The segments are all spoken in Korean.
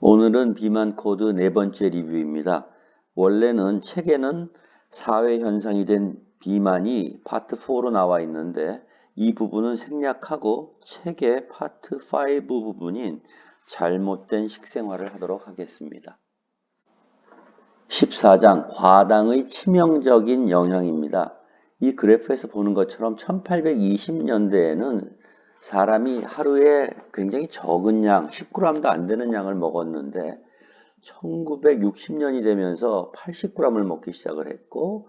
오늘은 비만 코드 네 번째 리뷰입니다. 원래는 책에는 사회 현상이 된 비만이 파트 4로 나와 있는데 이 부분은 생략하고 책의 파트 5 부분인 잘못된 식생활을 하도록 하겠습니다. 14장 과당의 치명적인 영향입니다. 이 그래프에서 보는 것처럼 1820년대에는 사람이 하루에 굉장히 적은 양, 10g도 안 되는 양을 먹었는데 1960년이 되면서 80g을 먹기 시작을 했고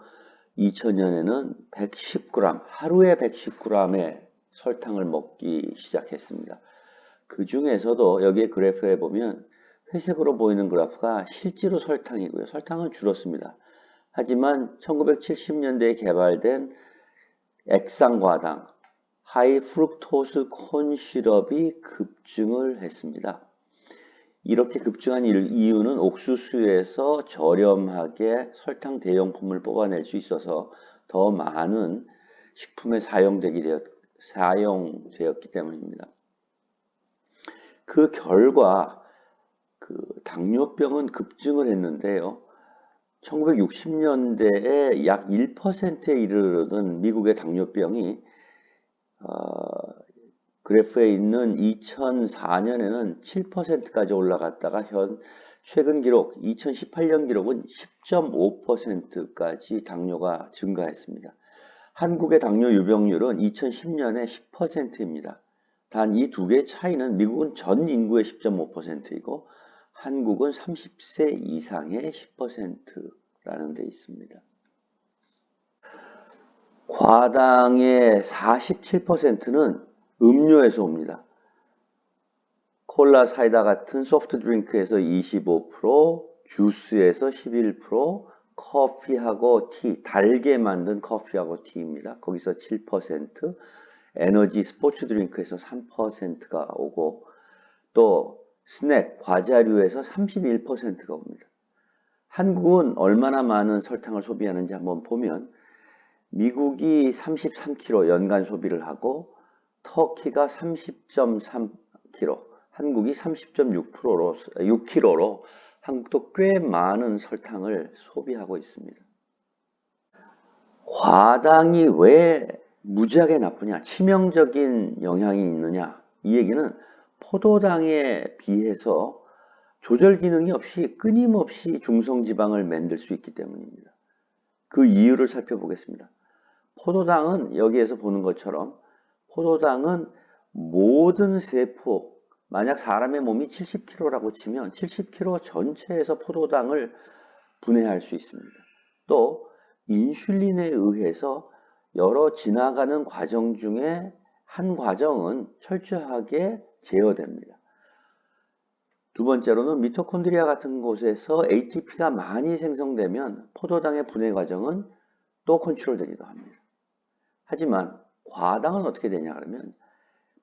2000년에는 110g, 하루에 110g의 설탕을 먹기 시작했습니다. 그 중에서도 여기에 그래프에 보면 회색으로 보이는 그래프가 실제로 설탕이고요. 설탕은 줄었습니다. 하지만 1970년대에 개발된 액상과당, 하이 프룩토스 콘 시럽이 급증을 했습니다. 이렇게 급증한 이유는 옥수수에서 저렴하게 설탕 대용품을 뽑아낼 수 있어서 더 많은 식품에 사용되었기 때문입니다. 그 결과 당뇨병은 급증을 했는데요. 1960년대에 약 1%에 이르는 미국의 당뇨병이 그래프에 있는 2004년에는 7%까지 올라갔다가 최근 기록 2018년 기록은 10.5%까지 당뇨가 증가했습니다. 한국의 당뇨 유병률은 2010년에 10%입니다. 단 이 두 개의 차이는 미국은 전 인구의 10.5%이고 한국은 30세 이상의 10%라는 데 있습니다. 과당의 47%는 음료에서 옵니다. 콜라, 사이다 같은 소프트 드링크에서 25%, 주스에서 11%, 커피하고 티, 달게 만든 커피하고 티입니다. 거기서 7%, 에너지 스포츠 드링크에서 3%가 오고 또 스낵, 과자류에서 31%가 옵니다. 한국은 얼마나 많은 설탕을 소비하는지 한번 보면 미국이 33kg 연간 소비를 하고 터키가 30.3kg, 한국이 6kg로 한국도 꽤 많은 설탕을 소비하고 있습니다. 과당이 왜 무지하게 나쁘냐, 치명적인 영향이 있느냐, 이 얘기는 포도당에 비해서 조절 기능이 없이 끊임없이 중성지방을 만들 수 있기 때문입니다. 그 이유를 살펴보겠습니다. 포도당은 여기에서 보는 것처럼 포도당은 모든 세포, 만약 사람의 몸이 70kg라고 치면 70kg 전체에서 포도당을 분해할 수 있습니다. 또 인슐린에 의해서 여러 지나가는 과정 중에 한 과정은 철저하게 제어됩니다. 두 번째로는 미토콘드리아 같은 곳에서 ATP가 많이 생성되면 포도당의 분해 과정은 또 컨트롤되기도 합니다. 하지만 과당은 어떻게 되냐 그러면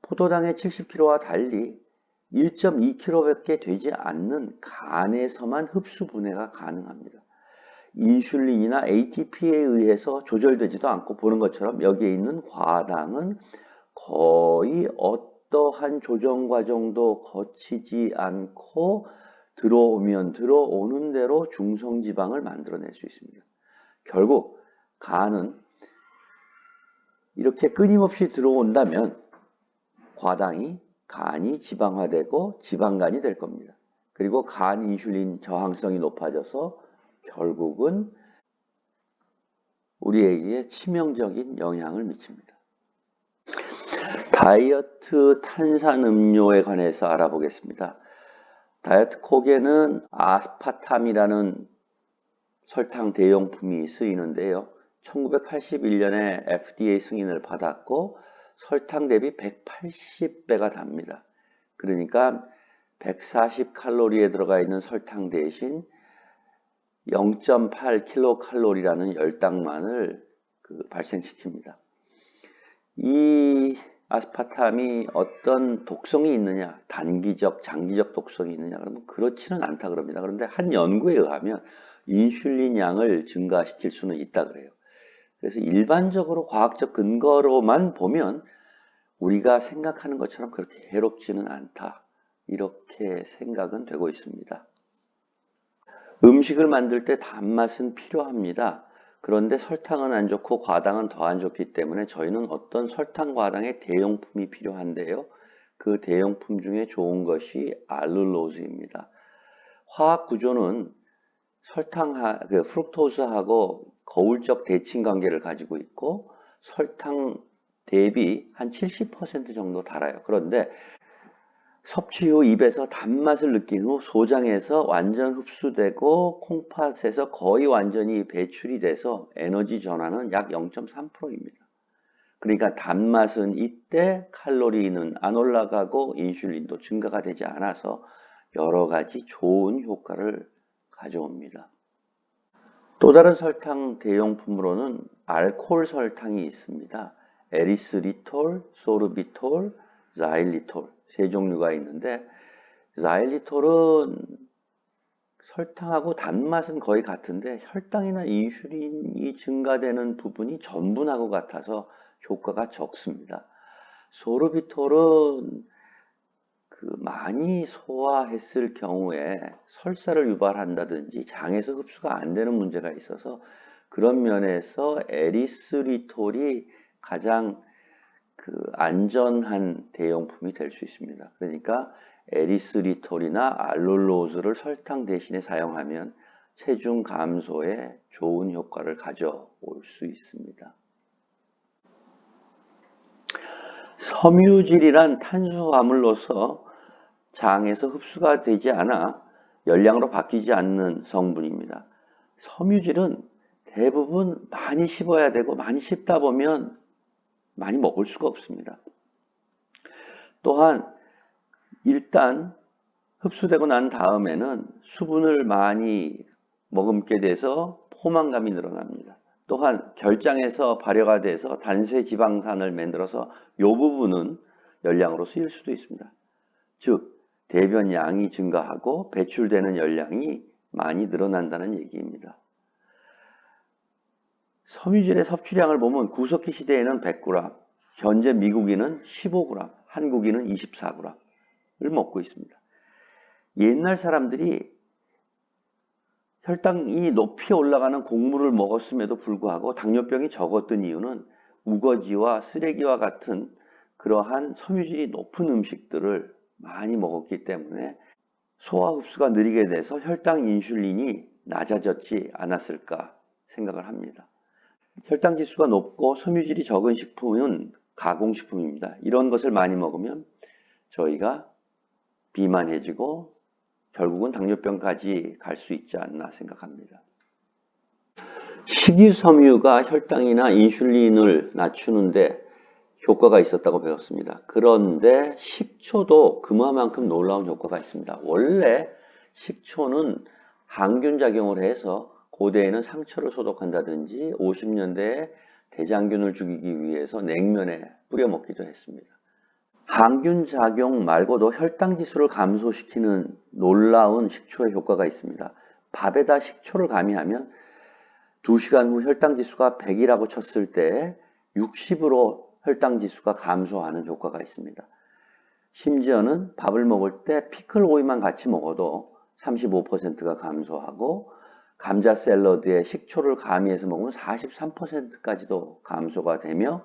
포도당의 70kg와 달리 1.2kg밖에 되지 않는 간에서만 흡수 분해가 가능합니다. 인슐린이나 ATP에 의해서 조절되지도 않고 보는 것처럼 여기에 있는 과당은 거의 어떠한 조정 과정도 거치지 않고 들어오면 들어오는 대로 중성지방을 만들어낼 수 있습니다. 결국 간은 이렇게 끊임없이 들어온다면 간이 지방화되고 지방간이 될 겁니다. 그리고 간 인슐린 저항성이 높아져서 결국은 우리에게 치명적인 영향을 미칩니다. 다이어트 탄산음료에 관해서 알아보겠습니다. 다이어트 콕에는 아스파탐이라는 설탕 대용품이 쓰이는데요. 1981년에 FDA 승인을 받았고 설탕 대비 180배가 답니다. 그러니까 140칼로리에 들어가 있는 설탕 대신 0.8kcal라는 열당만을 발생시킵니다. 이 아스파탐이 어떤 독성이 있느냐, 단기적, 장기적 독성이 있느냐 그러면 그렇지는 않다 그럽니다. 그런데 한 연구에 의하면 인슐린 양을 증가시킬 수는 있다 그래요. 그래서 일반적으로 과학적 근거로만 보면 우리가 생각하는 것처럼 그렇게 해롭지는 않다. 이렇게 생각은 되고 있습니다. 음식을 만들 때 단맛은 필요합니다. 그런데 설탕은 안 좋고 과당은 더 안 좋기 때문에 저희는 어떤 설탕 과당의 대용품이 필요한데요. 그 대용품 중에 좋은 것이 알룰로즈입니다. 화학 구조는 프룩토스하고 거울적 대칭 관계를 가지고 있고 설탕 대비 한 70% 정도 달아요. 그런데 섭취 후 입에서 단맛을 느낀 후 소장에서 완전 흡수되고 콩팥에서 거의 완전히 배출이 돼서 에너지 전환은 약 0.3%입니다. 그러니까 단맛은 이때 칼로리는 안 올라가고 인슐린도 증가가 되지 않아서 여러 가지 좋은 효과를 가져옵니다. 또 다른 설탕 대용품으로는 알코올 설탕이 있습니다. 에리스리톨, 소르비톨, 자일리톨 세 종류가 있는데 자일리톨은 설탕하고 단맛은 거의 같은데 혈당이나 인슐린이 증가되는 부분이 전분하고 같아서 효과가 적습니다. 소르비톨은 많이 소화했을 경우에 설사를 유발한다든지 장에서 흡수가 안 되는 문제가 있어서 그런 면에서 에리스리톨이 가장 안전한 대용품이 될 수 있습니다. 그러니까 에리스리톨이나 알룰로즈를 설탕 대신에 사용하면 체중 감소에 좋은 효과를 가져올 수 있습니다. 섬유질이란 탄수화물로서 장에서 흡수가 되지 않아 열량으로 바뀌지 않는 성분입니다. 섬유질은 대부분 많이 씹어야 되고 많이 씹다 보면 많이 먹을 수가 없습니다. 또한 일단 흡수되고 난 다음에는 수분을 많이 머금게 돼서 포만감이 늘어납니다. 또한 결장에서 발효가 돼서 단쇄 지방산을 만들어서 이 부분은 열량으로 쓰일 수도 있습니다. 즉 대변량이 증가하고 배출되는 열량이 많이 늘어난다는 얘기입니다. 섬유질의 섭취량을 보면 구석기 시대에는 100g, 현재 미국인은 15g, 한국인은 24g을 먹고 있습니다. 옛날 사람들이 혈당이 높이 올라가는 곡물을 먹었음에도 불구하고 당뇨병이 적었던 이유는 우거지와 쓰레기와 같은 그러한 섬유질이 높은 음식들을 많이 먹었기 때문에 소화 흡수가 느리게 돼서 혈당 인슐린이 낮아졌지 않았을까 생각을 합니다. 혈당 지수가 높고 섬유질이 적은 식품은 가공식품입니다. 이런 것을 많이 먹으면 저희가 비만해지고 결국은 당뇨병까지 갈 수 있지 않나 생각합니다. 식이섬유가 혈당이나 인슐린을 낮추는데 효과가 있었다고 배웠습니다. 그런데 식초도 그만큼 놀라운 효과가 있습니다. 원래 식초는 항균 작용을 해서 고대에는 상처를 소독한다든지 50년대에 대장균을 죽이기 위해서 냉면에 뿌려 먹기도 했습니다. 항균 작용 말고도 혈당 지수를 감소시키는 놀라운 식초의 효과가 있습니다. 밥에다 식초를 가미하면 2시간 후 혈당 지수가 100이라고 쳤을 때 60으로 혈당 지수가 감소하는 효과가 있습니다. 심지어는 밥을 먹을 때 피클 오이만 같이 먹어도 35%가 감소하고 감자 샐러드에 식초를 가미해서 먹으면 43%까지도 감소가 되며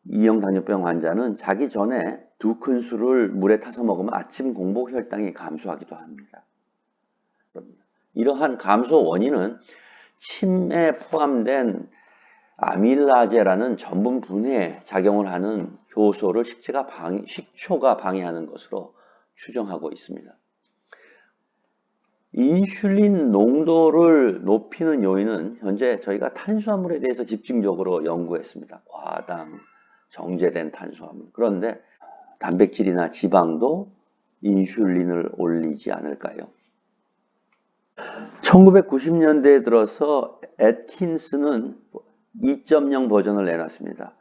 이형 당뇨병 환자는 자기 전에 2큰술을 물에 타서 먹으면 아침 공복 혈당이 감소하기도 합니다. 이러한 감소 원인은 침에 포함된 아밀라제라는 전분 분해에 작용을 하는 효소를 식초가 방해하는 것으로 추정하고 있습니다. 인슐린 농도를 높이는 요인은 현재 저희가 탄수화물에 대해서 집중적으로 연구했습니다. 과당, 정제된 탄수화물. 그런데 단백질이나 지방도 인슐린을 올리지 않을까요? 1990년대에 들어서 애트킨스는 2.0 버전을 내놨습니다.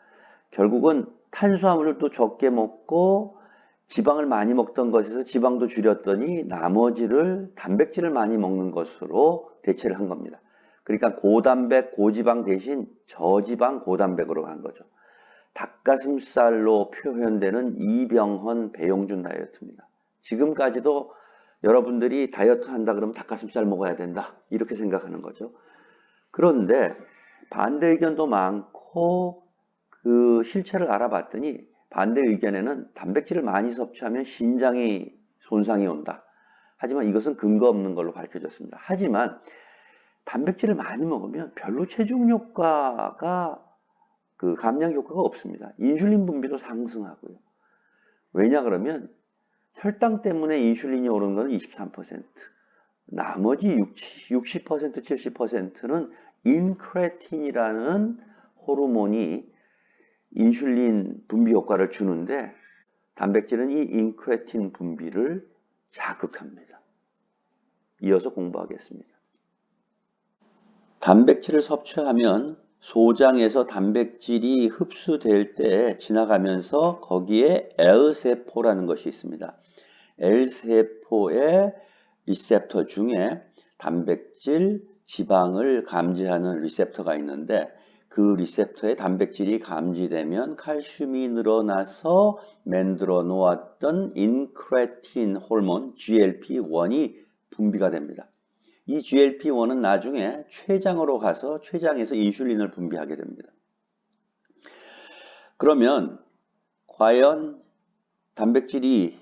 결국은 탄수화물을 또 적게 먹고 지방을 많이 먹던 것에서 지방도 줄였더니 나머지를 단백질을 많이 먹는 것으로 대체를 한 겁니다. 그러니까 고단백, 고지방 대신 저지방, 고단백으로 간 거죠. 닭가슴살로 표현되는 이병헌 배용준 다이어트입니다. 지금까지도 여러분들이 다이어트 한다 그러면 닭가슴살 먹어야 된다 이렇게 생각하는 거죠. 그런데 반대 의견도 많고 그 실체를 알아봤더니 반대 의견에는 단백질을 많이 섭취하면 신장이 손상이 온다. 하지만 이것은 근거 없는 걸로 밝혀졌습니다. 하지만 단백질을 많이 먹으면 별로 체중 효과가 그 감량 효과가 없습니다. 인슐린 분비도 상승하고요. 왜냐 그러면 혈당 때문에 인슐린이 오르는 것은 23%, 나머지 60%, 70%는 인크레틴이라는 호르몬이 인슐린 분비 효과를 주는데 단백질은 이 인크레틴 분비를 자극합니다. 이어서 공부하겠습니다. 단백질을 섭취하면 소장에서 단백질이 흡수될 때 지나가면서 거기에 L세포라는 것이 있습니다. L세포의 리셉터 중에 단백질, 지방을 감지하는 리셉터가 있는데 그 리셉터에 단백질이 감지되면 칼슘이 늘어나서 만들어 놓았던 인크레틴 호르몬 GLP-1이 분비가 됩니다. 이 GLP-1은 나중에 췌장으로 가서 췌장에서 인슐린을 분비하게 됩니다. 그러면 과연 단백질이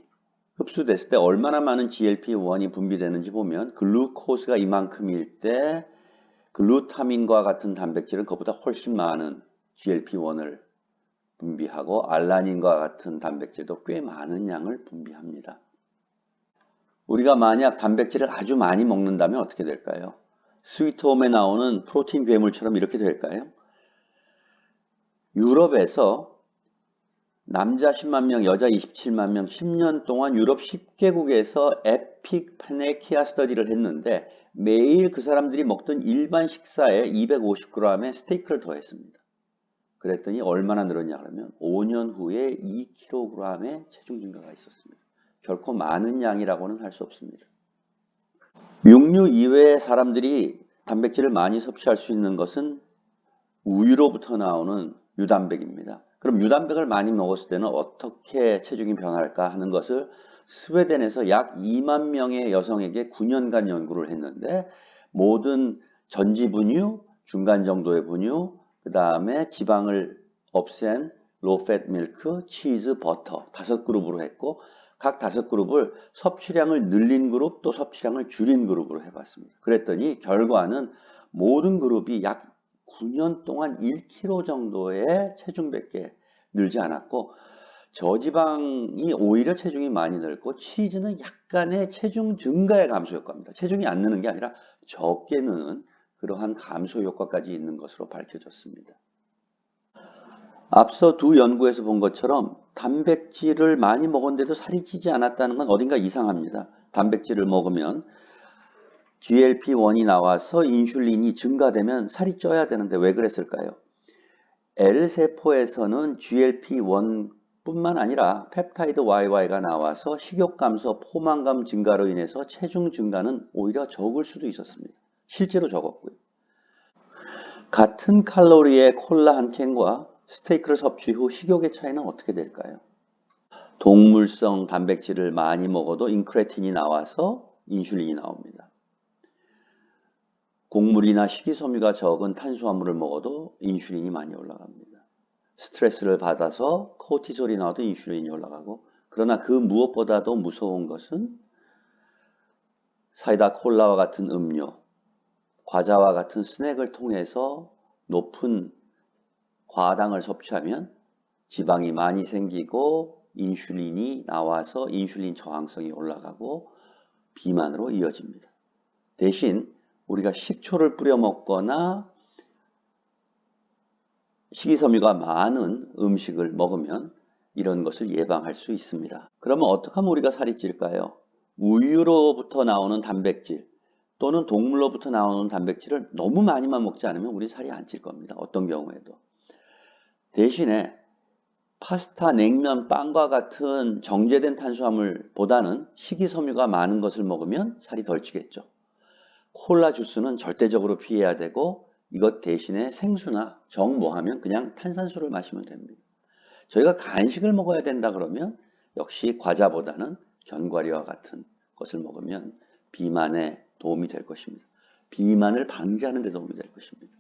흡수됐을 때 얼마나 많은 GLP-1이 분비되는지 보면 글루코스가 이만큼일 때 글루타민과 같은 단백질은 그보다 훨씬 많은 GLP-1을 분비하고 알라닌과 같은 단백질도 꽤 많은 양을 분비합니다. 우리가 만약 단백질을 아주 많이 먹는다면 어떻게 될까요? 스위트홈에 나오는 프로틴 괴물처럼 이렇게 될까요? 유럽에서 남자 10만 명, 여자 27만 명, 10년 동안 유럽 10개국에서 에픽 페네키아 스터디를 했는데 매일 그 사람들이 먹던 일반 식사에 250g의 스테이크를 더했습니다. 그랬더니 얼마나 늘었냐 그러면 5년 후에 2kg의 체중 증가가 있었습니다. 결코 많은 양이라고는 할 수 없습니다. 육류 이외의 사람들이 단백질을 많이 섭취할 수 있는 것은 우유로부터 나오는 유단백입니다. 그럼 유단백을 많이 먹었을 때는 어떻게 체중이 변할까 하는 것을 스웨덴에서 약 2만 명의 여성에게 9년간 연구를 했는데 모든 전지 분유, 중간 정도의 분유, 그 다음에 지방을 없앤 로우팻 밀크, 치즈, 버터 5그룹으로 했고 각 5그룹을 섭취량을 늘린 그룹 또 섭취량을 줄인 그룹으로 해봤습니다. 그랬더니 결과는 모든 그룹이 약 9년 동안 1kg 정도의 체중밖에 늘지 않았고 저지방이 오히려 체중이 많이 늘고 치즈는 약간의 체중 증가의 감소 효과입니다. 체중이 안 느는 게 아니라 적게 느는 그러한 감소 효과까지 있는 것으로 밝혀졌습니다. 앞서 두 연구에서 본 것처럼 단백질을 많이 먹었는데도 살이 찌지 않았다는 건 어딘가 이상합니다. 단백질을 먹으면 GLP-1이 나와서 인슐린이 증가되면 살이 쪄야 되는데 왜 그랬을까요? L세포에서는 GLP-1 뿐만 아니라 펩타이드 YY가 나와서 식욕 감소, 포만감 증가로 인해서 체중 증가는 오히려 적을 수도 있었습니다. 실제로 적었고요. 같은 칼로리의 콜라 한 캔과 스테이크를 섭취 후 식욕의 차이는 어떻게 될까요? 동물성 단백질을 많이 먹어도 인크레틴이 나와서 인슐린이 나옵니다. 곡물이나 식이섬유가 적은 탄수화물을 먹어도 인슐린이 많이 올라갑니다. 스트레스를 받아서 코티졸이 나와도 인슐린이 올라가고 그러나 그 무엇보다도 무서운 것은 사이다 콜라와 같은 음료, 과자와 같은 스낵을 통해서 높은 과당을 섭취하면 지방이 많이 생기고 인슐린이 나와서 인슐린 저항성이 올라가고 비만으로 이어집니다. 대신 우리가 식초를 뿌려 먹거나 식이섬유가 많은 음식을 먹으면 이런 것을 예방할 수 있습니다. 그러면 어떻게 하면 우리가 살이 찔까요? 우유로부터 나오는 단백질 또는 동물로부터 나오는 단백질을 너무 많이만 먹지 않으면 우리 살이 안 찔 겁니다. 어떤 경우에도. 대신에 파스타, 냉면, 빵과 같은 정제된 탄수화물보다는 식이섬유가 많은 것을 먹으면 살이 덜 찌겠죠. 콜라 주스는 절대적으로 피해야 되고 이것 대신에 생수나 정 뭐하면 그냥 탄산수를 마시면 됩니다. 저희가 간식을 먹어야 된다 그러면 역시 과자보다는 견과류와 같은 것을 먹으면 비만에 도움이 될 것입니다. 비만을 방지하는 데 도움이 될 것입니다.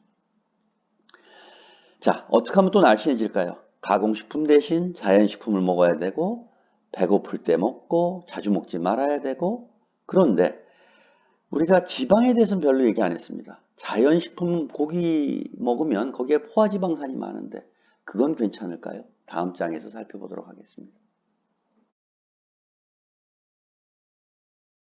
자, 어떻게 하면 또 날씬해질까요? 가공식품 대신 자연식품을 먹어야 되고, 배고플 때 먹고, 자주 먹지 말아야 되고, 그런데 우리가 지방에 대해서는 별로 얘기 안 했습니다. 자연식품 고기 먹으면 거기에 포화지방산이 많은데 그건 괜찮을까요? 다음 장에서 살펴보도록 하겠습니다.